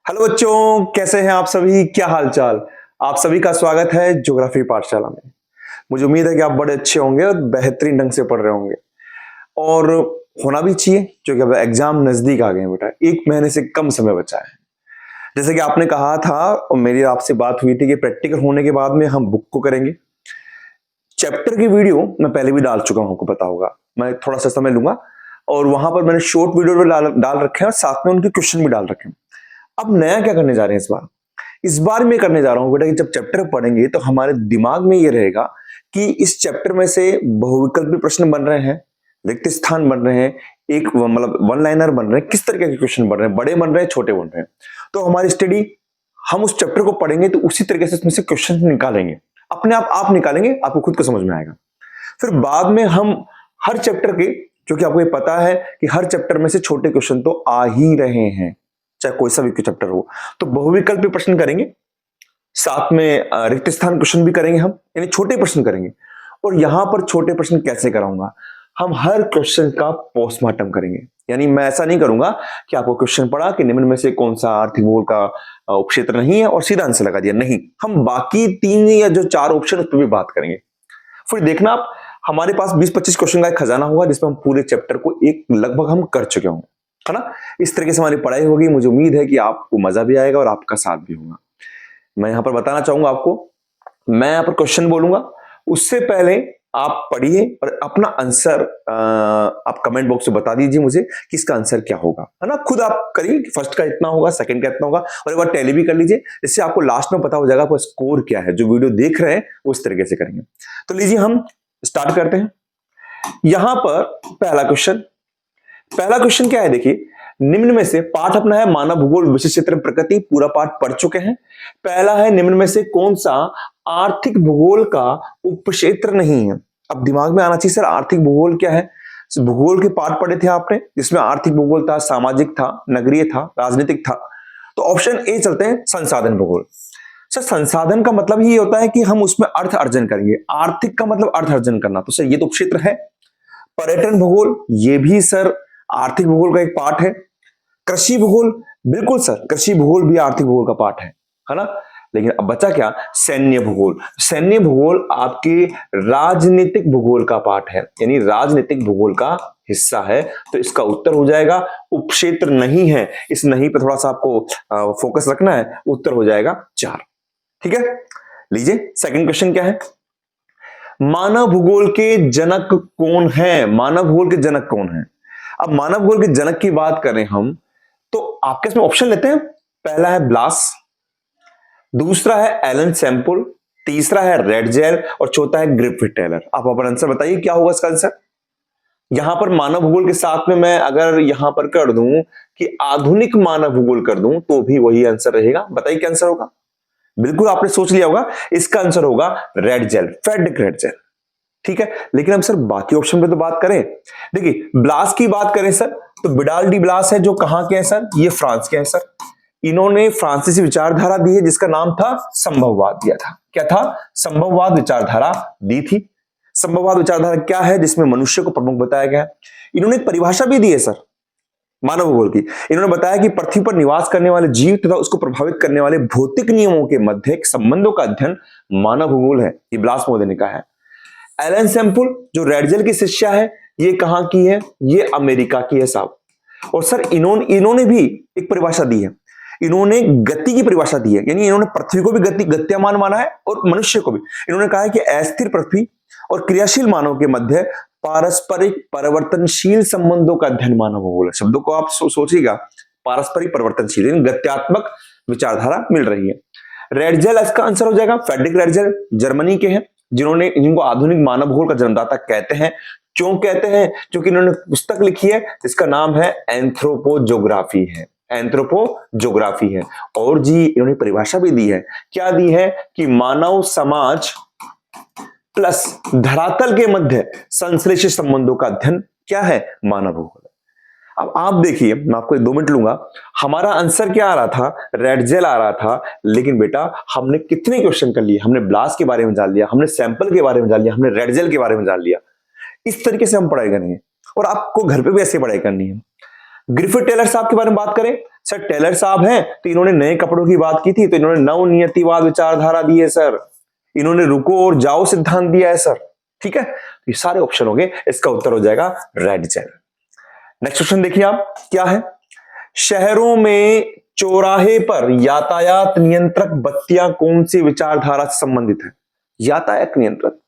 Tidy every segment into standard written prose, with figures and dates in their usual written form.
Hello बच्चों, कैसे हैं आप सभी? क्या हाल चाल? आप सभी का स्वागत है ज्योग्राफी पाठशाला में। मुझे उम्मीद है कि आप बड़े अच्छे होंगे और बेहतरीन ढंग से पढ़ रहे होंगे और होना भी चाहिए, क्योंकि अब एग्जाम नजदीक आ गए हैं बेटा। 1 महीने से कम समय बचा है। जैसे कि आपने कहा था और मेरी आपसे बात हुई थी कि प्रैक्टिकल होने के बाद में हम बुक को करेंगे। चैप्टर की वीडियो मैं पहले भी डाल चुका हूं, आपको पता होगा। मैं थोड़ा सा समय लूंगा और वहां पर मैंने शॉर्ट वीडियो भी डाल रखे हैं और साथ में उनके क्वेश्चन भी डाल रखे हैं। अब नया क्या करने जा रहे हैं इस बार? इस बार मैं करने जा रहा हूं बेटा कि जब चैप्टर पढ़ेंगे तो हमारे दिमाग में ये रहेगा कि इस चैप्टर में से बहुविकल्पी प्रश्न बन रहे हैं, रिक्त स्थान बन रहे हैं, एक मतलब वन लाइनर बन रहे हैं, किस तरीके के क्वेश्चन बन रहे हैं, बड़े बन रहे हैं, छोटे बन रहे हैं। तो हमारी स्टडी, हम उस चैप्टर को पढ़ेंगे तो उसी तरीके से उसमें से क्वेश्चन निकालेंगे। अपने आप निकालेंगे, आपको खुद को समझ में आएगा। फिर बाद में हम हर चैप्टर के, क्योंकि आपको ये पता है कि हर चैप्टर में से छोटे क्वेश्चन तो आ ही रहे हैं, चाहे कोई सा भी चैप्टर हो, तो बहुविकल्पी प्रश्न करेंगे, साथ में रिक्त स्थान क्वेश्चन भी करेंगे हम, यानी छोटे प्रश्न करेंगे। और यहां पर छोटे प्रश्न कैसे कराऊंगा? हम हर क्वेश्चन का पोस्टमार्टम करेंगे। यानी मैं ऐसा नहीं करूंगा कि आपको क्वेश्चन पढ़ा कि निम्न में से कौन सा आर्थिक भूगोल का उपक्षेत्र नहीं है और सीधा आंसर लगा दिया। नहीं, हम बाकी 3 या जो 4 ऑप्शन उस पर भी बात करेंगे। फिर देखना आप, हमारे पास 20-25 क्वेश्चन का एक खजाना होगा जिसमें हम पूरे चैप्टर को एक लगभग हम कर चुके होंगे, है ना। इस तरीके से हमारी पढ़ाई होगी। मुझे उम्मीद है कि आपको मजा भी आएगा और आपका साथ भी होगा। मैं यहां पर बताना चाहूंगा आपको, मैं यहां पर क्वेश्चन बोलूंगा, उससे पहले आप पढ़िए और अपना आंसर आप कमेंट बॉक्स में बता दीजिए मुझे कि इसका आंसर क्या होगा, है ना। खुद आप करिए कि फर्स्ट का इतना होगा, सेकंड का इतना होगा, और एक बार टैली भी कर लीजिए, इससे आपको लास्ट में पता हो जाएगा आपको स्कोर क्या है। जो वीडियो देख रहे हैं उस तरीके से करेंगे। तो लीजिए हम स्टार्ट करते हैं। यहां पर पहला क्वेश्चन क्या है, देखिए। निम्न में से, पाठ अपना है मानव भूगोल विशिष्ट क्षेत्र प्रकृति, पूरा पाठ पढ़ चुके हैं। पहला है, निम्न में से कौन सा आर्थिक भूगोल का उपक्षेत्र नहीं है? अब दिमाग में आना चाहिए सर, आर्थिक भूगोल क्या है। भूगोल के पाठ पढ़े थे आपने, जिसमें आर्थिक भूगोल था, सामाजिक था, नगरीय था, राजनीतिक था। तो ऑप्शन ए चलते हैं, संसाधन भूगोल। सर संसाधन का मतलब ही ये होता है कि हम उसमें अर्थ अर्जन करेंगे। आर्थिक का मतलब अर्थ अर्जन करना, तो सर ये तो क्षेत्र है। पर्यटन भूगोल, ये भी सर आर्थिक भूगोल का एक पार्ट है। कृषि भूगोल, बिल्कुल सर, कृषि भूगोल भी आर्थिक भूगोल का पार्ट है ना। लेकिन अब बचा क्या? सैन्य भूगोल। सैन्य भूगोल आपके राजनीतिक भूगोल का पार्ट है, यानी राजनीतिक भूगोल का हिस्सा है। तो इसका उत्तर हो जाएगा, उपक्षेत्र नहीं है। इस नहीं पे थोड़ा सा आपको फोकस रखना है। उत्तर हो जाएगा 4। ठीक है, लीजिए सेकंड क्वेश्चन क्या है। मानव भूगोल के जनक कौन है? मानव भूगोल के जनक कौन है? अब मानव भूगोल के जनक की बात करें हम, तो आपके इसमें ऑप्शन लेते हैं। पहला है ब्लास, दूसरा है एलन सैम्पल, तीसरा है रेडजेल और चौथा है ग्रिफिथ टेलर। आप अपना आंसर बताइए, क्या होगा इसका आंसर। यहां पर मानव भूगोल के साथ में मैं अगर यहां पर कर दूं कि आधुनिक मानव भूगोल कर दूं, तो भी वही आंसर रहेगा। बताइए क्या आंसर होगा। बिल्कुल आपने सोच लिया होगा, इसका आंसर होगा रेडजेल, फ्रेडरिक रेडजेल। ठीक है, लेकिन हम सर बाकी ऑप्शन पे तो बात करें। देखिए ब्लास की बात करें सर, तो बिडाल डी ब्लास है, जो कहां के हैं सर? ये फ्रांस के हैं सर। इन्होंने फ्रांसीसी विचारधारा दी है जिसका नाम था संभववाद दिया था। क्या था? संभववाद विचारधारा दी थी। संभववाद विचारधारा क्या है? जिसमें मनुष्य को प्रमुख बताया गया है। इन्होंने एक परिभाषा भी दी है सर मानव भूगोल की। इन्होंने बताया कि पृथ्वी पर निवास करने वाले जीव तथा उसको प्रभावित करने वाले भौतिक नियमों के मध्य संबंधों का अध्ययन मानव भूगोल है। ये ब्लास महोदय ने कहा है। एलन सैम्पल जो रेडजेल की शिष्या है, ये कहां की है? ये अमेरिका की है साहब। और सर इन्होंने भी एक परिभाषा दी है। इन्होंने गति की परिभाषा दी है, यानी इन्होंने पृथ्वी को भी गतिमान माना है और मनुष्य को भी। इन्होंने कहा है कि अस्थिर पृथ्वी और क्रियाशील मानव के मध्य पारस्परिक परिवर्तनशील संबंधों का अध्ययन मानव भूगोल है। शब्दों को आप सोचिएगा, पारस्परिक परिवर्तनशील, यानी गत्यात्मक विचारधारा मिल रही है। रेडजेल इसका आंसर हो जाएगा। फ्रेडरिक रेडजेल जर्मनी के हैं, जिनको आधुनिक मानव भूगोल का जन्मदाता कहते हैं। क्यों कहते हैं? क्योंकि इन्होंने पुस्तक लिखी है जिसका नाम है एंथ्रोपोजोग्राफी है। एंथ्रोपोजोग्राफी है। और जी इन्होंने परिभाषा भी दी है। क्या दी है? कि मानव समाज प्लस धरातल के मध्य संश्लेषित संबंधों का अध्ययन क्या है? मानव भूगोल। अब आप देखिए, मैं आपको 2 मिनट लूंगा। हमारा आंसर क्या आ रहा था? रेडजेल आ रहा था। लेकिन बेटा हमने कितने क्वेश्चन कर लिए? हमने ब्लास के बारे में जान लिया, हमने सैंपल के बारे में जान लिया, हमने रेडजेल के बारे में जान लिया। इस तरीके से हम पढ़ाई करेंगे और आपको घर पे भी ऐसे पढ़ाई करनी है। ग्रिफिथ टेलर साहब के बारे में बात करें, सर टेलर साहब हैं तो इन्होंने नए कपड़ों की बात की थी, तो इन्होंने नवनियतिवाद विचारधारा दी है सर। इन्होंने रुको और जाओ सिद्धांत दिया है सर। ठीक है, ये सारे ऑप्शन हो गए, इसका उत्तर हो जाएगा रेड जेल। नेक्स्ट क्वेश्चन देखिए आप, क्या है? शहरों में चौराहे पर यातायात नियंत्रक बत्तियां कौन सी विचारधारा से संबंधित है? यातायात नियंत्रक,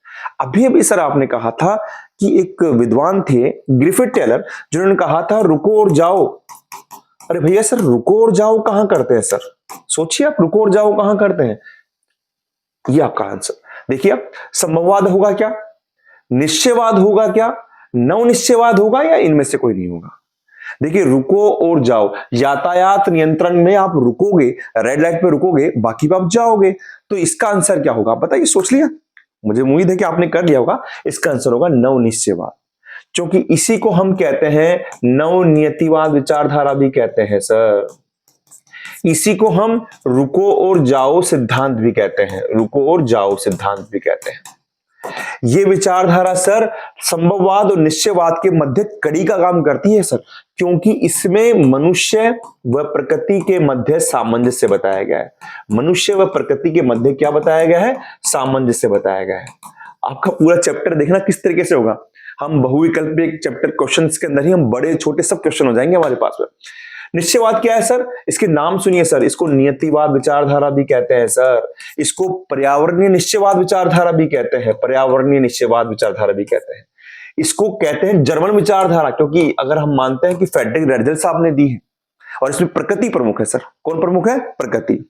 अभी अभी सर आपने कहा था कि एक विद्वान थे ग्रिफिथ टेलर, जिन्होंने कहा था रुको और जाओ। अरे भैया सर, रुको और जाओ कहां करते हैं सर? सोचिए आप, रुको और जाओ कहां करते हैं? ये आपका आंसर देखिए आप, संभववाद होगा क्या, निश्चयवाद होगा क्या, नवनिश्चयवाद होगा, या इनमें से कोई नहीं होगा? देखिए, रुको और जाओ, यातायात नियंत्रण में आप रुकोगे, रेड लाइट पे रुकोगे, बाकी पे आप जाओगे, तो इसका आंसर क्या होगा बताइए? सोच लिया? मुझे उम्मीद है कि आपने कर लिया होगा। इसका आंसर होगा नवनिश्चयवाद, क्योंकि इसी को हम कहते हैं नवनियतिवाद विचारधारा भी कहते हैं सर। इसी को हम रुको और जाओ सिद्धांत भी कहते हैं, रुको और जाओ सिद्धांत भी कहते हैं। ये विचारधारा सर संभववाद और निश्चयवाद के मध्य कड़ी का काम करती है सर, क्योंकि इसमें मनुष्य व प्रकृति के मध्य सामंजस्य बताया गया है। मनुष्य व प्रकृति के मध्य क्या बताया गया है? सामंजस्य बताया गया है। आपका पूरा चैप्टर देखना किस तरीके से होगा। हम बहुविकल्पीय चैप्टर क्वेश्चंस के अंदर ही हम बड़े छोटे सब क्वेश्चन हो जाएंगे हमारे पास में। निश्चयवाद क्या है सर? इसके नाम सुनिए सर, इसको नियतिवाद विचारधारा भी कहते हैं सर, इसको पर्यावरणीय निश्चयवाद विचारधारा भी कहते हैं, पर्यावरणीय निश्चयवाद विचारधारा भी कहते हैं। इसको कहते हैं जर्मन विचारधारा, क्योंकि अगर हम मानते हैं कि फ्रेडरिक रेडजल साहब ने दी है, और इसमें प्रकृति प्रमुख है सर। कौन प्रमुख है? प्रकृति।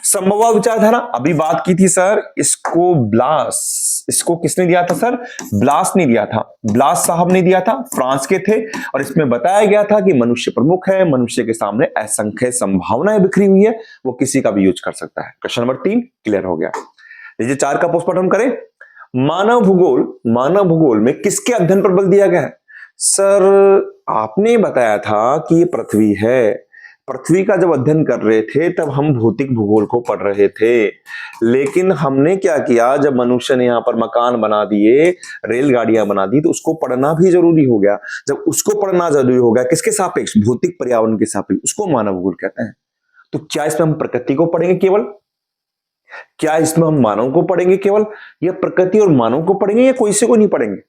संभववाद विचारधारा अभी बात की थी सर, इसको ब्लास, इसको किसने दिया था सर? ब्लास ने दिया था, ब्लास साहब ने दिया था, फ्रांस के थे। और इसमें बताया गया था कि मनुष्य प्रमुख है, मनुष्य के सामने असंख्य संभावनाएं बिखरी हुई है, वो किसी का भी यूज कर सकता है। क्वेश्चन नंबर 3 क्लियर हो गया। लीजिए 4 का पोस्टमार्टम करें। मानव भूगोल, मानव भूगोल में किसके अध्ययन पर बल दिया गया है? सर आपने बताया था कि ये पृथ्वी है। पृथ्वी का जब अध्ययन कर रहे थे तब हम भौतिक भूगोल को पढ़ रहे थे, लेकिन हमने क्या किया, जब मनुष्य ने यहाँ पर मकान बना दिए, रेलगाड़ियां बना दी, तो उसको पढ़ना भी जरूरी हो गया। जब उसको पढ़ना जरूरी हो गया, किसके सापेक्ष? भौतिक पर्यावरण के सापेक्ष, उसको मानव भूगोल कहते हैं। तो क्या इसमें हम प्रकृति को पढ़ेंगे केवल? क्या इसमें हम मानव को पढ़ेंगे केवल, या प्रकृति और मानव को पढ़ेंगे, या कोई से को नहीं पढ़ेंगे?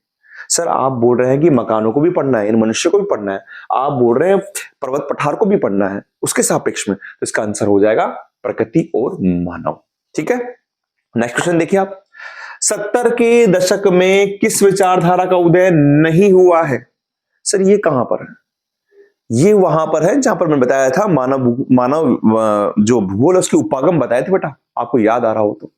सर आप बोल रहे हैं कि मकानों को भी पढ़ना है, इन मनुष्य को भी पढ़ना है, आप बोल रहे हैं पर्वत पठार को भी पढ़ना है, उसके सापेक्ष में, तो इसका आंसर हो जाएगा प्रकृति और मानव। ठीक है, नेक्स्ट क्वेश्चन देखिए आप। 70 के दशक में किस विचारधारा का उदय नहीं हुआ है? सर ये कहां पर है? ये वहां पर है जहां पर मैं बताया था मानव जो भूगोल है उसके उपागम बताए थे बेटा, आपको याद आ रहा हो तो।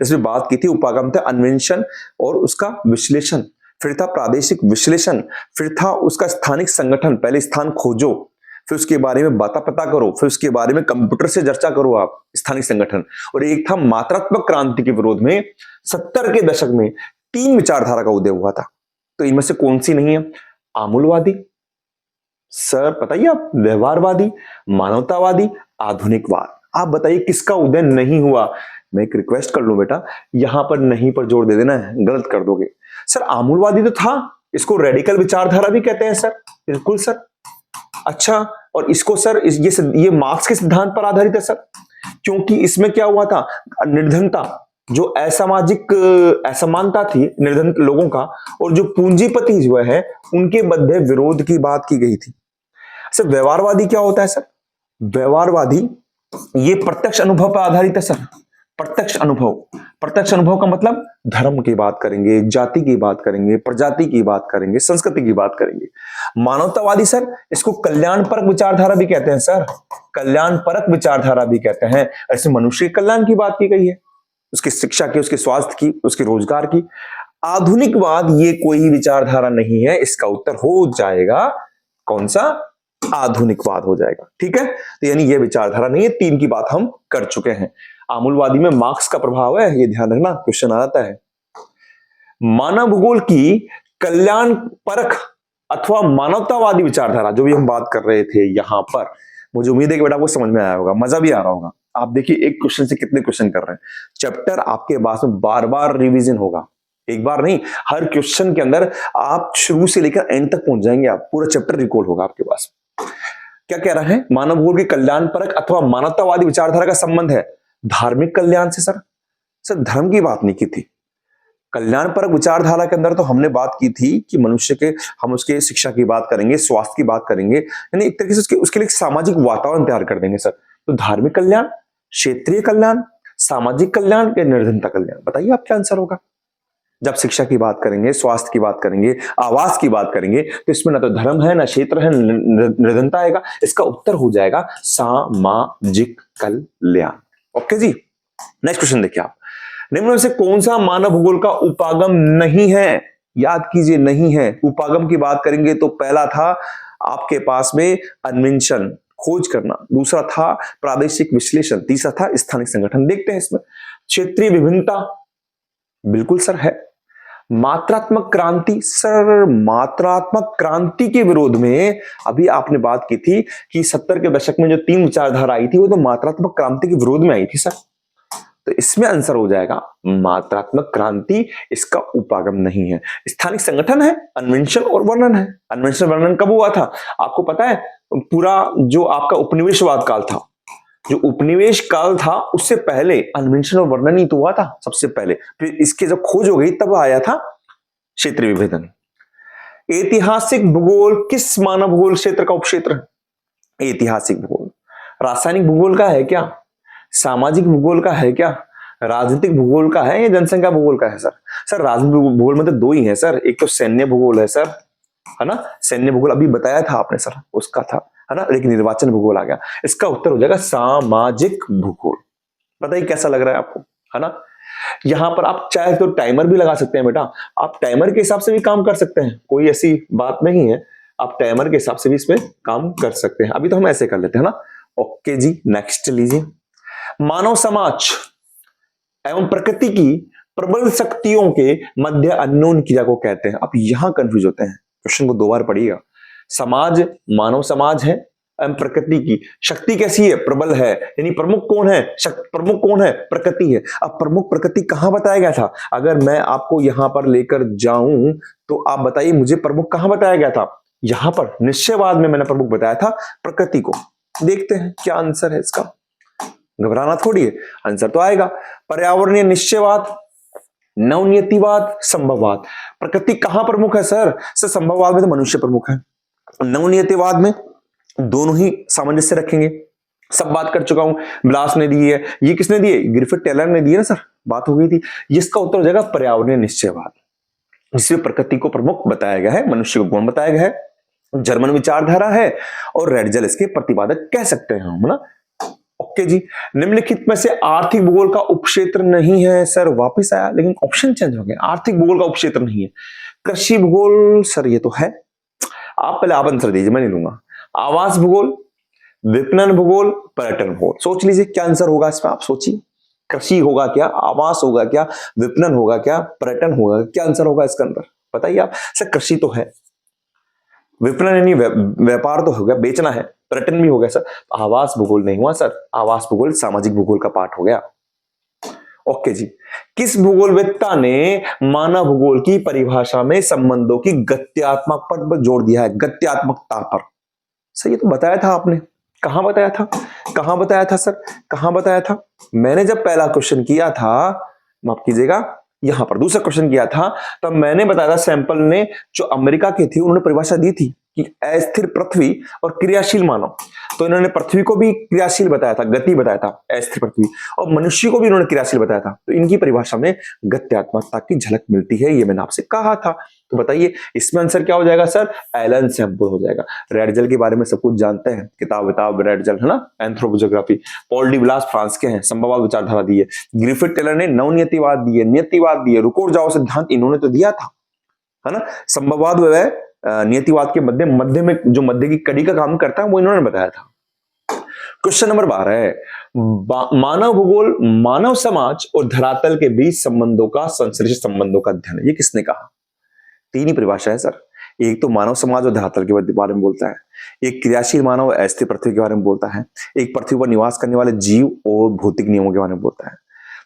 इसमें बात की थी, उपागम था अन्वेषण और उसका विश्लेषण, फिर था प्रादेशिक विश्लेषण, फिर था उसका स्थानिक संगठन, पहले स्थान खोजो, फिर उसके बारे में बाता पता करो, फिर उसके बारे में कंप्यूटर से चर्चा करो आप, स्थानिक संगठन। और एक था मात्रात्मक क्रांति के विरोध में 70 के दशक में 3 विचारधारा का उदय हुआ था। तो इनमें से कौन सी नहीं है? आमूलवादी सर, बताइए आप, व्यवहारवादी, मानवतावादी, आधुनिकवाद। आप बताइए किसका उदय नहीं हुआ? मैं एक रिक्वेस्ट कर लूं बेटा, यहां पर नहीं पर जोर दे देना है, गलत कर दोगे। सर आमूलवादी तो था, इसको रेडिकल विचारधारा भी कहते हैं सर। बिल्कुल सर। अच्छा, और इसको सर ये मार्क्स के सिद्धांत पर आधारित है सर, क्योंकि इसमें क्या हुआ था, निर्धनता, जो असामाजिक असमानता थी निर्धन लोगों का, और जो पूंजीपति जो है उनके मध्य विरोध की बात की गई थी। सर व्यवहारवादी क्या होता है सर? व्यवहारवादी ये प्रत्यक्ष अनुभव पर आधारित है सर। प्रत्यक्ष अनुभव, प्रत्यक्ष अनुभव का मतलब धर्म की बात करेंगे, जाति की बात करेंगे, प्रजाति की बात करेंगे, संस्कृति की बात करेंगे। मानवतावादी सर, इसको कल्याणपरक विचारधारा भी कहते हैं सर, कल्याणपरक विचारधारा भी कहते हैं। ऐसे मनुष्य के कल्याण की बात की गई है, उसकी शिक्षा की, उसके स्वास्थ्य की, उसके रोजगार की। आधुनिकवाद ये कोई विचारधारा नहीं है, इसका उत्तर हो जाएगा कौन सा? आधुनिकवाद हो जाएगा। ठीक है, तो यानी ये विचारधारा नहीं है। 3 की बात हम कर चुके हैं। आमूलवादी में मार्क्स का प्रभाव है, ये ध्यान रखना, क्वेश्चन आ जाता है। मानव भूगोल की कल्याण परख अथवा मानवतावादी विचारधारा जो भी हम बात कर रहे थे यहां पर, मुझे उम्मीद है कि बेटा आपको समझ में आया होगा, मजा भी आ रहा होगा। आप देखिए एक क्वेश्चन से कितने क्वेश्चन कर रहे हैं। चैप्टर आपके पास में बार बार रिवीजन होगा, एक बार नहीं, हर क्वेश्चन के अंदर आप शुरू से लेकर एंड तक पहुंच जाएंगे, आप पूरा चैप्टर रिकॉल होगा आपके पास। क्या कह रहा है? मानव भूगोल की कल्याणपरक अथवा मानवतावादी विचारधारा का संबंध है धार्मिक कल्याण से। सर धर्म की बात नहीं की थी। कल्याणपरक विचारधारा के अंदर तो हमने बात की थी कि मनुष्य के, हम उसके शिक्षा की बात करेंगे, स्वास्थ्य की बात करेंगे, यानी एक तरीके से उसके लिए एक सामाजिक वातावरण तैयार कर देंगे सर। तो धार्मिक कल्याण, क्षेत्रीय कल्याण, सामाजिक कल्याण या निर्धनता कल्याण, बताइए आप क्या आंसर होगा? जब शिक्षा की बात करेंगे, स्वास्थ्य की बात करेंगे, आवास की बात करेंगे, तो इसमें ना तो धर्म है, ना क्षेत्र है, निर्धनता आएगा। इसका उत्तर हो जाएगा सामाजिक कल्याण। ओके जी, नेक्स्ट क्वेश्चन देखिए आप। निम्न में से कौन सा मानव भूगोल का उपागम नहीं है? याद कीजिए, नहीं है। उपागम की बात करेंगे तो पहला था आपके पास में अन्वेषण, खोज करना, दूसरा था प्रादेशिक विश्लेषण, तीसरा था स्थानिक संगठन। देखते हैं इसमें। क्षेत्रीय विभिन्नता, बिल्कुल सर है। मात्रात्मक क्रांति, सर मात्रात्मक क्रांति के विरोध में अभी आपने बात की थी कि 70 के दशक में जो 3 विचारधारा आई थी वो तो मात्रात्मक क्रांति के विरोध में आई थी सर। तो इसमें आंसर हो जाएगा मात्रात्मक क्रांति, इसका उपागम नहीं है। स्थानिक संगठन है, अन्वेषण और वर्णन है। अन्वेषण वर्णन कब हुआ था आपको पता है? पूरा जो आपका उपनिवेशवाद काल था, जो उपनिवेश काल था उससे पहले अन्वेषण और वर्णन ही तो हुआ था सबसे पहले। फिर इसके जब खोज हो गई तब आया था क्षेत्रीय विभेदन। ऐतिहासिक भूगोल किस मानव भूगोल क्षेत्र का उपक्षेत्र है? ऐतिहासिक भूगोल रासायनिक भूगोल का है क्या? सामाजिक भूगोल का है क्या? राजनीतिक भूगोल का है या जनसंख्या भूगोल का है सर राजनीतिक भूगोल में तो 2 ही है सर। एक तो सैन्य भूगोल है सर, है ना, सैन्य भूगोल अभी बताया था आपने सर, उसका था, है ना, लेकिन निर्वाचन भूगोल आ गया। इसका उत्तर हो जाएगा सामाजिक भूगोल। बताइए कैसा लग रहा है आपको, है ना? यहां पर आप चाहे तो टाइमर भी लगा सकते हैं बेटा, आप टाइमर के हिसाब से भी काम कर सकते हैं, कोई ऐसी बात नहीं है। आप टाइमर के हिसाब से भी इसमें काम कर सकते हैं। अभी तो हम ऐसे कर लेते हैं ना। ओके जी, नेक्स्ट लीजिए। मानव समाज एवं प्रकृति की प्रबल शक्तियों के मध्य अननोन क्रिया को कहते हैं। आप यहां कंफ्यूज होते हैं, क्वेश्चन को 2 बार पढ़िएगा। समाज, मानव समाज है, एवं प्रकृति की शक्ति कैसी है? प्रबल है। यानी प्रमुख कौन है? प्रमुख कौन है? प्रकृति है। अब प्रमुख प्रकृति कहां बताया गया था? अगर मैं आपको यहां पर लेकर जाऊं तो आप बताइए मुझे प्रमुख कहां बताया गया था? यहां पर निश्चयवाद में मैंने प्रमुख बताया था प्रकृति को। देखते हैं क्या आंसर है इसका। घबराना थोड़ी है, आंसर तो आएगा। पर्यावरणीय निश्चयवाद, नवनियतिवाद, संभववाद। प्रकृति कहां प्रमुख है सर? संभववाद में तो मनुष्य प्रमुख है। नवनियतिवाद में दोनों ही सामंजस्य रखेंगे। सब बात कर चुका हूं, ब्लास ने दी है, ये किसने दी है? ग्रिफिथ टेलर ने दी है ना सर, बात हो गई थी। इसका उत्तर हो जाएगा पर्यावरणीय निश्चयवाद, जिसमें प्रकृति को प्रमुख बताया गया है, मनुष्य को गुण बताया गया है। जर्मन विचारधारा है और रेडजल इसके प्रतिपादक कह सकते हैं हम, है ना। ओके जी, निम्नलिखित में से आर्थिक भूगोल का उपक्षेत्र नहीं है। सर वापस आया लेकिन ऑप्शन चेंज हो गया। आर्थिक भूगोल का उपक्षेत्र नहीं है। कृषि भूगोल, सर ये तो है। आप पहले आप आंसर दीजिए, मैं नहीं दूंगा। आवास भूगोल, विपणन भूगोल, पर्यटन भूगोल। सोच लीजिए क्या आंसर होगा इसमें, आप सोचिए। कृषि होगा क्या, आवास होगा क्या, विपणन होगा क्या, पर्यटन होगा क्या? आंसर होगा इसके अंदर, बताइए आप। सर कृषि तो है, विपणन यानी व्यापार तो हो गया, बेचना है, पर्यटन भी हो गया सर। आवास भूगोल नहीं हुआ सर, आवास भूगोल सामाजिक भूगोल का पार्ट हो गया। ओके जी, किस भूगोलवेत्ता ने मानव भूगोल की परिभाषा में संबंधों की गत्यात्मक पर जोर दिया है? गत्यात्मकता पर। सर ये तो बताया था आपने, कहां बताया था? कहां बताया था सर, कहां बताया था? मैंने जब पहला क्वेश्चन किया था, माफ कीजिएगा, यहां पर दूसरा क्वेश्चन किया था, तब मैंने बताया था सैंपल ने जो अमेरिका की थी उन्होंने परिभाषा दी थी कि अस्थिर पृथ्वी और क्रियाशील मानव। तो इन्होंने पृथ्वी को भी क्रियाशील बताया था, गति बताया था, अस्थिर पृथ्वी, और मनुष्य को भी इन्होंने क्रियाशील बताया था। तो इनकी परिभाषा में गत्यात्मकता की झलक मिलती है, ये मैंने आपसे कहा था। तो बताइए इसमें आंसर क्या हो जाएगा सर? एलन सैंपल हो जाएगा। रेडजल के बारे में सब कुछ जानते हैं, किताब रेडजल, है ना, एंथ्रोपोजियोग्राफी। पॉल डी ब्लास फ्रांस के हैं, संभववाद विचारधारा दी है। ग्रिफिथ टेलर ने नवनियतिवाद दी है, नियतिवाद दी है, रुको जाओ सिद्धांत इन्होंने तो दिया था, है ना। संभववाद वह नियतिवाद के मध्य में जो मध्य की कड़ी का काम करता है वो इन्होंने बताया था। क्वेश्चन नंबर 12 है, मानव भूगोल मानव समाज और धरातल के बीच संबंधों का, संश्लिष्ट संबंधों का अध्ययन। ये किसने कहा? 3 ही परिभाषा है सर। एक तो मानव समाज और धरातल के बारे में बोलता है, एक क्रियाशील मानव अस्थिर पृथ्वी के बारे में बोलता है, एक पृथ्वी पर निवास करने वाले जीव और भौतिक नियमों के बारे में बोलता है।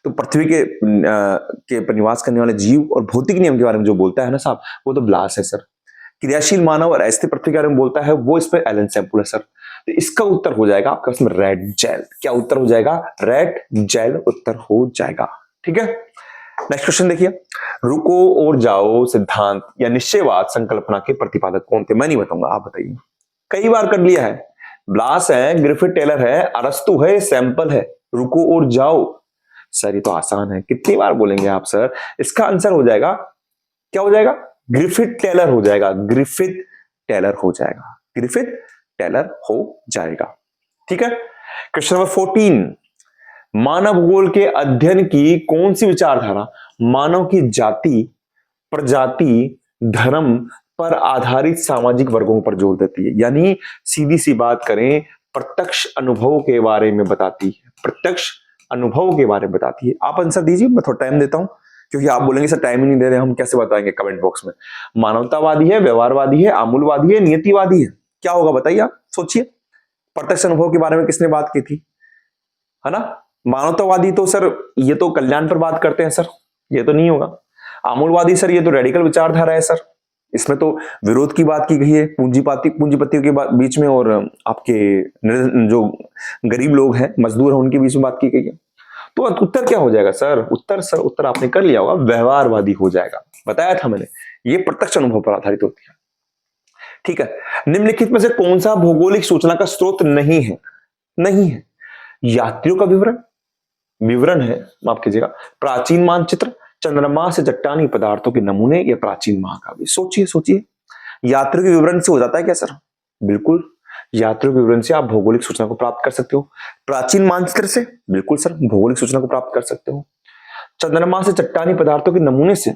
तो पृथ्वी के पर निवास करने वाले जीव और भौतिक नियम के बारे में जो बोलता है ना साहब, वो तो ब्लास है सर। क्रियाशील मानव और अस्थिर पृथ्वी के बारे में बोलता है वो इस पर एलन सैंपल है सर। तो इसका उत्तर हो जाएगा आपका इसमें रेड जेल। क्या उत्तर हो जाएगा? रेड जेल उत्तर हो जाएगा। ठीक है, नेक्स्ट क्वेश्चन देखिए, रुको और जाओ सिद्धांत या निश्चयवाद संकल्पना के प्रतिपादक कौन थे? मैं नहीं बताऊंगा, आप बताइए। कई बार कर लिया है, ब्लास है, ग्रिफिथ टेलर है, अरस्तु है, सैंपल है। रुको और जाओ, सर ये तो आसान है, कितनी बार बोलेंगे आप सर? इसका आंसर हो जाएगा, क्या हो जाएगा? ग्रिफिथ टेलर हो जाएगा, ग्रिफिथ टेलर हो जाएगा, ग्रिफिथ टेलर हो जाएगा। ठीक है, क्वेश्चन नंबर 14, मानव भूगोल के अध्ययन की कौन सी विचारधारा मानव की जाति, प्रजाति, धर्म पर आधारित सामाजिक वर्गों पर जोर देती है? यानी सीधी सी बात करें, प्रत्यक्ष अनुभव के बारे में बताती है, प्रत्यक्ष अनुभव के बारे में बताती है। आप आंसर दीजिए, मैं थोड़ा टाइम देता हूं, क्योंकि आप बोलेंगे सर टाइम ही नहीं दे रहे, हम कैसे बताएंगे कमेंट बॉक्स में। मानवतावादी है, व्यवहारवादी है, आमूलवादी है, नियतिवादी है, क्या होगा बताइए? आप सोचिए, प्रत्यक्ष अनुभव के बारे में किसने बात की थी, है ना? मानवतावादी तो सर ये तो कल्याण पर बात करते हैं सर, ये तो नहीं होगा। आमूलवादी सर ये तो रेडिकल विचारधारा है सर, इसमें तो विरोध की बात की गई है पूंजीपतियों के बीच में और आपके जो गरीब लोग हैं, मजदूर हैं, उनके बीच में बात की गई है। तो उत्तर क्या हो जाएगा सर? उत्तर आपने कर लिया होगा, व्यवहारवादी हो जाएगा। बताया था मैंने, ये प्रत्यक्ष अनुभव पर आधारित होती है। ठीक है, निम्नलिखित में से कौन सा भौगोलिक सूचना का स्रोत नहीं है? नहीं है, यात्रियों का विवरण है, माफ कीजिएगा, प्राचीन मानचित्र, चंद्रमा से चट्टानी पदार्थों के नमूने या प्राचीन महाकाव्य। सोचिए, यात्रियों के विवरण से हो जाता है क्या सर? बिल्कुल, यात्रियों के विवरण से आप भौगोलिक सूचना को प्राप्त कर सकते हो। प्राचीन मानचित्र से, बिल्कुल सर, भौगोलिक सूचना को प्राप्त कर सकते हो। चंद्रमा से चट्टानी पदार्थों के नमूने से,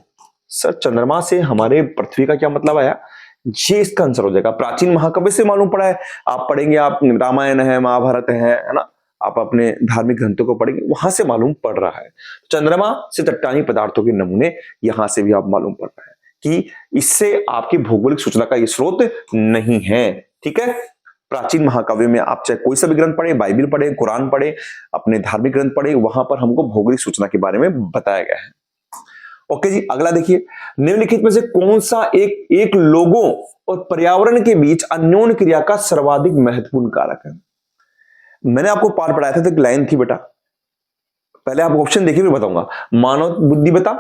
सर चंद्रमा से हमारे पृथ्वी का क्या मतलब आया? ये इसका आंसर हो जाएगा। प्राचीन महाकाव्य से मालूम पड़ा है, आप पढ़ेंगे, आप रामायण है, महाभारत है ना, आप अपने धार्मिक ग्रंथों को पढ़ेंगे, वहां से मालूम पड़ रहा है। चंद्रमा से चट्टानी पदार्थों के नमूने, यहां से भी आप मालूम पड़ रहा है कि इससे आपकी भौगोलिक सूचना का ये स्रोत नहीं है। ठीक है, प्राचीन महाकाव्य में आप चाहे कोई सा भी ग्रंथ पढ़े, बाइबल पढ़े, कुरान पढ़े, अपने धार्मिक ग्रंथ पढ़े, वहां पर हमको भौगोलिक सूचना के बारे में बताया गया है। ओके जी, अगला देखिए, निम्नलिखित में से कौन सा एक लोगों और पर्यावरण के बीच अन्योन्य क्रिया का सर्वाधिक महत्वपूर्ण कारक है? मैंने आपको पाठ पढ़ाया था, तो एक लाइन थी बेटा, पहले आप ऑप्शन देखिए फिर बताऊंगा। मानव बुद्धिमत्ता,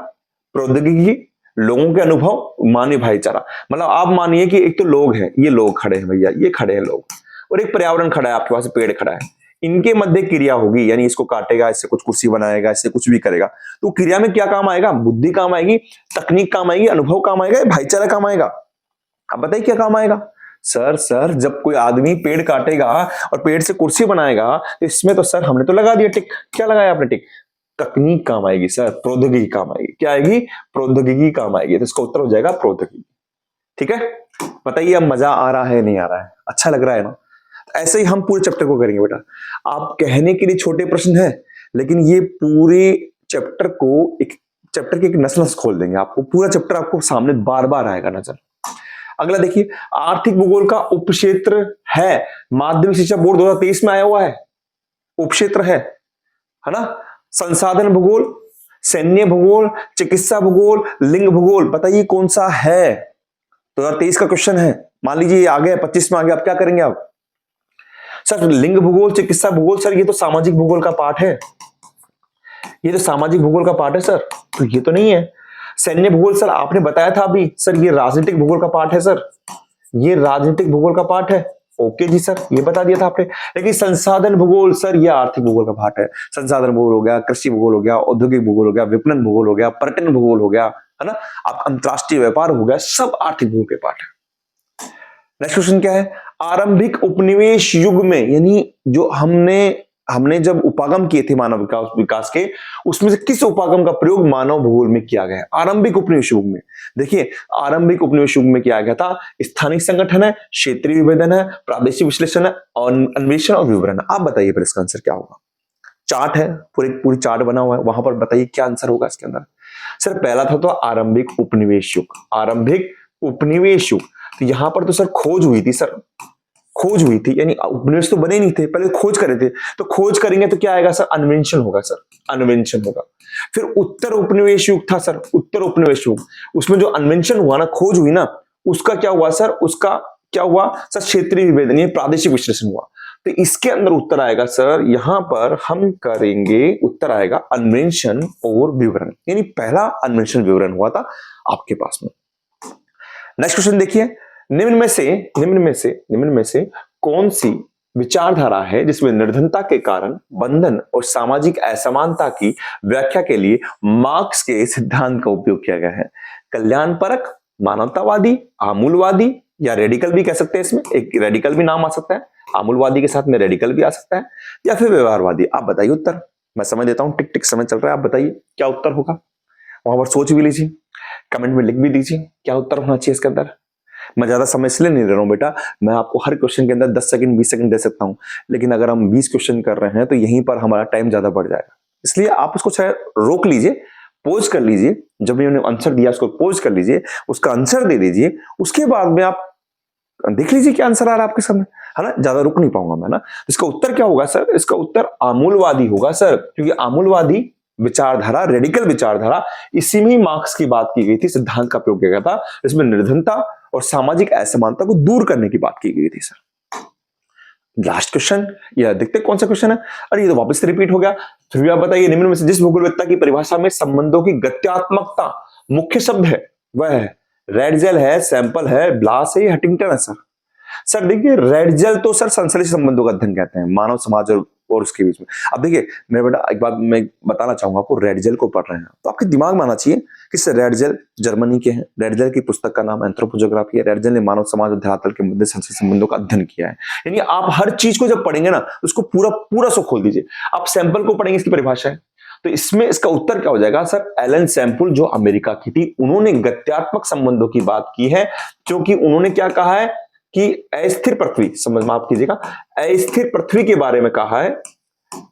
प्रौद्योगिकी, लोगों के अनुभव, मानवीय भाईचारा। मतलब आप मानिए कि एक तो लोग हैं, ये लोग खड़े हैं भैया, ये खड़े हैं लोग, और एक पर्यावरण खड़ा है, आपके पास पेड़ खड़ा है, इनके मध्य क्रिया होगी, यानी इसको काटेगा, इससे कुछ कुर्सी बनाएगा, इससे कुछ भी करेगा, तो क्रिया में क्या काम आएगा? बुद्धि काम आएगी, तकनीक काम आएगी, अनुभव काम आएगा, भाईचारा काम आएगा। अब बताइए क्या काम आएगा? सर जब कोई आदमी पेड़ काटेगा और पेड़ से कुर्सी बनाएगा, तो इसमें तो सर हमने तो लगा दिया टिक। क्या लगाया आपने टिक? तकनीक काम आएगी सर, प्रौद्योगिकी काम आएगी। क्या आएगी? प्रौद्योगिकी काम आएगी। तो इसका उत्तर हो जाएगा प्रौद्योगिकी। ठीक है, बताइए अब मजा आ रहा है, नहीं आ रहा है? अच्छा लग रहा है ना? ऐसे ही हम पूरे चैप्टर को करेंगे बेटा। आप कहने के लिए छोटे प्रश्न है, लेकिन ये पूरे चैप्टर को, एक चैप्टर की एक नस खोल देंगे आपको। पूरा चैप्टर आपको सामने बार बार आएगा नजर। अगला देखिए, आर्थिक भूगोल का उपक्षेत्र है, माध्यमिक शिक्षा बोर्ड 2023 में आया हुआ है, उपक्षेत्र है ना? संसाधन भूगोल, सैन्य भूगोल, चिकित्सा भूगोल, लिंग भूगोल, बताइए कौन सा है? 2023 का क्वेश्चन है। मान लीजिए ये आ गया 25 में आ गया, आप क्या करेंगे आप? सर लिंग भूगोल, चिकित्सा भूगोल, सर ये तो सामाजिक भूगोल का पार्ट है, ये तो सामाजिक भूगोल का पार्ट है सर, तो ये तो नहीं है। सैन्य भूगोल सर आपने बताया था अभी, सर ये राजनीतिक भूगोल का पार्ट है सर, ये राजनीतिक भूगोल का पार्ट है। ओके जी सर, ये बता दिया था आपने। लेकिन संसाधन भूगोल सर ये आर्थिक भूगोल का पार्ट है। संसाधन भूगोल हो गया, कृषि भूगोल हो गया, औद्योगिक भूगोल हो गया, विपणन भूगोल हो गया, पर्यटन भूगोल हो गया, है ना, आप अंतरराष्ट्रीय व्यापार हो गया, सब आर्थिक भूगोल के पार्ट है। नेक्स्ट क्वेश्चन क्या है? आरंभिक उपनिवेश युग में, यानी जो हमने जब उपागम किए थे मानव विकास के, उसमें से किस उपागम का प्रयोग मानव भूगोल में किया गया है? आरंभिक उपनिवेश युग में। देखिए, आरंभिक उपनिवेश युग में किया गया था स्थानिक संगठन है, क्षेत्रीय विभेदन है, प्रादेशिक विश्लेषण है, और अन्वेषण और विवरण। आप बताइए फिर इसका आंसर क्या होगा? चार्ट है, पूरी चार्ट बना हुआ है, वहां पर बताइए क्या आंसर होगा इसके अंदर। सर पहला था तो आरंभिक उपनिवेश युग, आरंभिक उपनिवेश युग। तो यहां पर तो सर खोज हुई थी सर, खोज हुई थी, यानी उपनिवेश तो बने नहीं थे, पहले खोज करे थे, तो खोज करेंगे तो क्या आएगा सर? अन्वेषण होगा सर, अन्वेषण होगा। फिर उत्तर उपनिवेश युग था सर, उत्तर उपनिवेश युग, उसमें जो अन्वेषण हुआ ना, खोज हुई ना, उसका क्या हुआ सर? उसका क्या हुआ सर? क्षेत्रीय विभेदन, प्रादेशिक विश्लेषण हुआ। तो इसके अंदर उत्तर आएगा सर, यहां पर हम करेंगे, उत्तर आएगा अन्वेषण और विवरण, यानी पहला अन्वेषण विवरण हुआ था आपके पास में। नेक्स्ट क्वेश्चन देखिए, निम्न में से कौन सी विचारधारा है जिसमें निर्धनता के कारण बंधन और सामाजिक असमानता की व्याख्या के लिए मार्क्स के सिद्धांत का उपयोग किया गया है? कल्याणपरक, मानवतावादी, आमूलवादी या रेडिकल भी कह सकते हैं, इसमें एक रेडिकल भी नाम आ सकता है, आमूलवादी के साथ में रेडिकल भी आ सकता है, या फिर व्यवहारवादी। आप बताइए उत्तर, मैं समझ देता हूं, टिक टिक समय चल रहा है, आप बताइए क्या उत्तर होगा, वहां पर सोच भी लीजिए, कमेंट में लिख भी दीजिए क्या उत्तर होना चाहिए इसके अंदर। मैं ज्यादा समय इसलिए नहीं ले रहा हूं बेटा, मैं आपको हर क्वेश्चन के अंदर 10 सेकंड 20 सेकंड दे सकता हूं, लेकिन अगर हम 20 क्वेश्चन कर रहे हैं तो यहीं पर हमारा टाइम ज्यादा बढ़ जाएगा, इसलिए आप उसको रोक लीजिए, पोज कर लीजिए, जब मैंने आंसर दिया उसको पोज कर लीजिए, उसका आंसर दे दीजिए, उसके बाद में आप देख लीजिए क्या आंसर आ रहा है आपके सामने, है ना, ज्यादा रुक नहीं पाऊंगा मैं ना। इसका उत्तर क्या होगा सर? इसका उत्तर आमूलवादी होगा सर, क्योंकि आमूलवादी विचारधारा, रेडिकल विचारधारा, इसी में ही मार्क्स की बात की गई थी, सिद्धांत का प्रयोग किया गया था, इसमें निर्धनता और सामाजिक असमानता को दूर करने की बात की गई थी सर। लास्ट क्वेश्चन, यह देखते कौन सा क्वेश्चन है, अरे ये तो वापस से रिपीट हो गया। फिर भी आप बताइए, निम्न में से जिस भूगोलवेत्ता की परिभाषा में संबंधों की गत्यात्मकता मुख्य शब्द है वह है? रेड जेल है, सैंपल है, ब्लास है, हंटिंगटन है सर। सर देखिए, रेड जेल तो सर संश्लेषित संबंधों का अध्ययन कहते हैं, मानव समाज और उसके बीच में। अब देखिए मेरे बेटा, एक बात मैं बताना चाहूंगा आपको, रेड जेल को पढ़ रहे हैं तो आपके दिमाग में आना चाहिए कि सर रेड जेल जर्मनी के हैं, रेड जेल की पुस्तक का नाम एंथ्रोपोजोग्राफी है, रेड जेल ने मानव समाज और धरातल के मध्य संश्लेषित संबंधों का अध्ययन किया है। यानी आप हर चीज को जब पढ़ेंगे ना, उसको पूरा पूरा सो खोल दीजिए। आप सैंपल को पढ़ेंगे, इसकी परिभाषा है, तो इसमें इसका उत्तर क्या हो जाएगा सर? एलन सैंपल जो अमेरिका की थी, उन्होंने गत्यात्मक संबंधों की बात की है, क्योंकि उन्होंने क्या कहा है कि अस्थिर पृथ्वी, समझ माफ कीजिएगा, अस्थिर पृथ्वी के बारे में कहा है,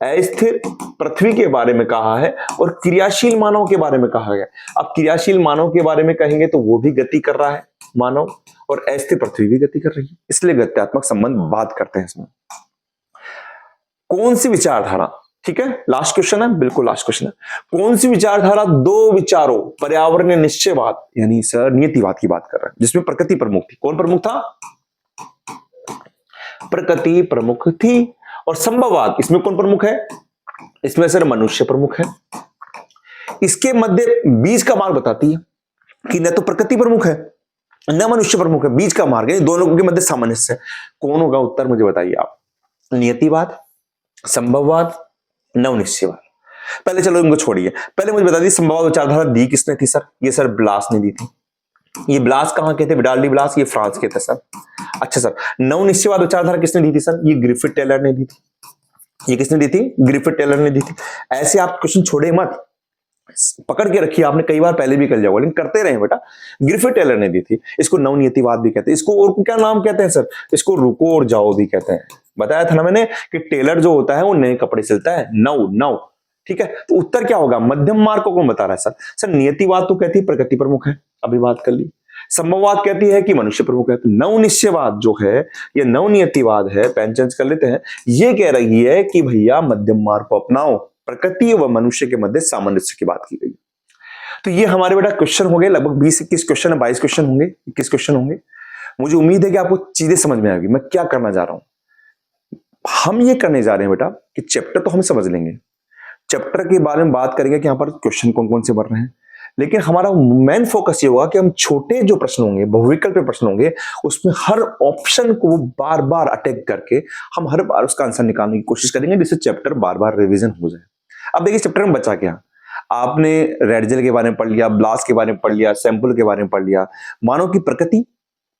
अस्थिर पृथ्वी के बारे में कहा है और क्रियाशील मानव के बारे में कहा गया। अब क्रियाशील मानव के बारे में कहेंगे तो वो भी गति कर रहा है मानव, और अस्थिर पृथ्वी भी गति कर रही है, इसलिए गत्यात्मक संबंध बात करते हैं इसमें। कौन सी विचारधारा, ठीक है, लास्ट क्वेश्चन है, बिल्कुल लास्ट क्वेश्चन है, कौन सी विचारधारा दो विचारों पर्यावरणीय निश्चयवाद यानी सर नियतिवाद की बात कर रहा है, जिसमें प्रकृति प्रमुख थी? कौन प्रमुख था? प्रकृति प्रमुख थी। और संभववाद, इसमें कौन प्रमुख है? इसमें सर मनुष्य प्रमुख है। इसके मध्य बीच का मार्ग बताती है कि न तो प्रकृति प्रमुख है न मनुष्य प्रमुख है, बीच का मार्ग है, दोनों के मध्य सामंजस्य है। कौन होगा उत्तर, मुझे बताइए आप। नियतिवाद, संभववाद, नवनिश्चयवाद। पहले चलो इनको छोड़िए, पहले मुझे बता दीजिए संभववाद विचारधारा दी किसने थी सर? ये सर ब्लास ने दी थी। ये ब्लास कहां के थे? विडाल्डी ब्लास, ये फ्रांस के थे सर। अच्छा सर, नवनिश्चयवाद विचारधारा किसने दी थी सर? ये ग्रिफिथ टेलर ने दी थी। ये किसने दी थी? ग्रिफिथ टेलर ने दी थी। ऐसे आप क्वेश्चन छोड़े मत, पकड़ के रखिए, आपने कई बार पहले भी कर जाओगे, लेकिन करते रहे बेटा। ग्रिफिथ टेलर ने दी थी। इसको नवनियतिवाद भी कहते हैं, इसको और क्या नाम कहते हैं सर? इसको रुको और जाओ भी कहते हैं। बताया था ना मैंने कि टेलर जो होता है वो नए कपड़े सिलता है, नव नव, ठीक है। तो उत्तर क्या होगा? मध्यम मार्ग को कौन बता रहा है सर? सर नियतिवाद तो कहती है प्रकृति प्रमुख है, अभी बात कर ली। संभववाद कहती है कि मनुष्य प्रमुख है। तो नवनिश्चयवाद जो है, ये नवनियतिवाद है, पेन चेंज कर लेते हैं, ये कह रही है कि भैया मध्यम मार्ग को अपनाओ, प्रकृति व मनुष्य के मध्य सामंजस्य की बात की गई। तो ये हमारे बेटा क्वेश्चन हो गए, लगभग 20-21 क्वेश्चन, 22 क्वेश्चन होंगे, 21 क्वेश्चन होंगे। मुझे उम्मीद है कि आपको चीजें समझ में आएगी मैं क्या करना जा रहा हूं। हम ये करने जा रहे हैं बेटा कि चैप्टर तो हम समझ लेंगे, चैप्टर के बारे में बात करेंगे कि यहां पर क्वेश्चन कौन कौन से बन रहे हैं, लेकिन हमारा मेन फोकस ये होगा कि हम छोटे जो प्रश्न होंगे, बहुविकल्प प्रश्न होंगे, उसमें हर ऑप्शन को बार बार अटैक करके हम हर बार उसका आंसर निकालने की कोशिश करेंगे, जिससे चैप्टर बार बार रिवीजन हो जाए। अब देखिए चैप्टर में बचा क्या, आपने रेड जेल के बारे में पढ़ लिया, ब्लास के बारे में पढ़ लिया, सैंपल के बारे में पढ़ लिया, मानव की प्रकृति,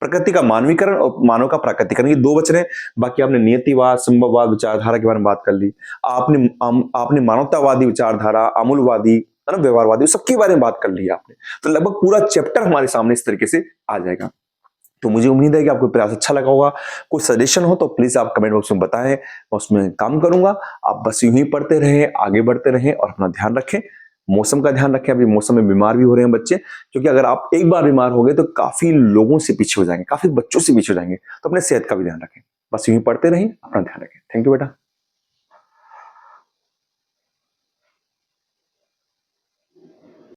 प्रकृति का मानवीकरण और मानव का प्राकृतिकरण, ये दो बच रहे हैं। बाकी आपने नियतिवाद, संभववाद विचारधारा के बारे में बात कर ली, आपने मानवतावादी विचारधारा, अमूलवादी, है ना, व्यवहारवादी, सबके बारे में बात कर ली आपने। तो लगभग पूरा चैप्टर हमारे सामने इस तरीके से आ जाएगा। तो मुझे उम्मीद है कि आपको प्रयास अच्छा लगा होगा। कोई सजेशन हो तो प्लीज आप कमेंट बॉक्स में बताएं, मैं उसमें काम करूंगा। आप बस यूं ही पढ़ते रहें, आगे बढ़ते रहें और अपना ध्यान रखें, मौसम का ध्यान रखें। अभी मौसम में बीमार भी हो रहे हैं बच्चे, क्योंकि अगर आप एक बार बीमार हो गए तो काफी लोगों से पीछे हो जाएंगे, काफी बच्चों से पीछे हो जाएंगे। तो अपने सेहत का भी ध्यान रखें। बस यूं ही पढ़ते रहें, अपना ध्यान रखें। थैंक यू बेटा।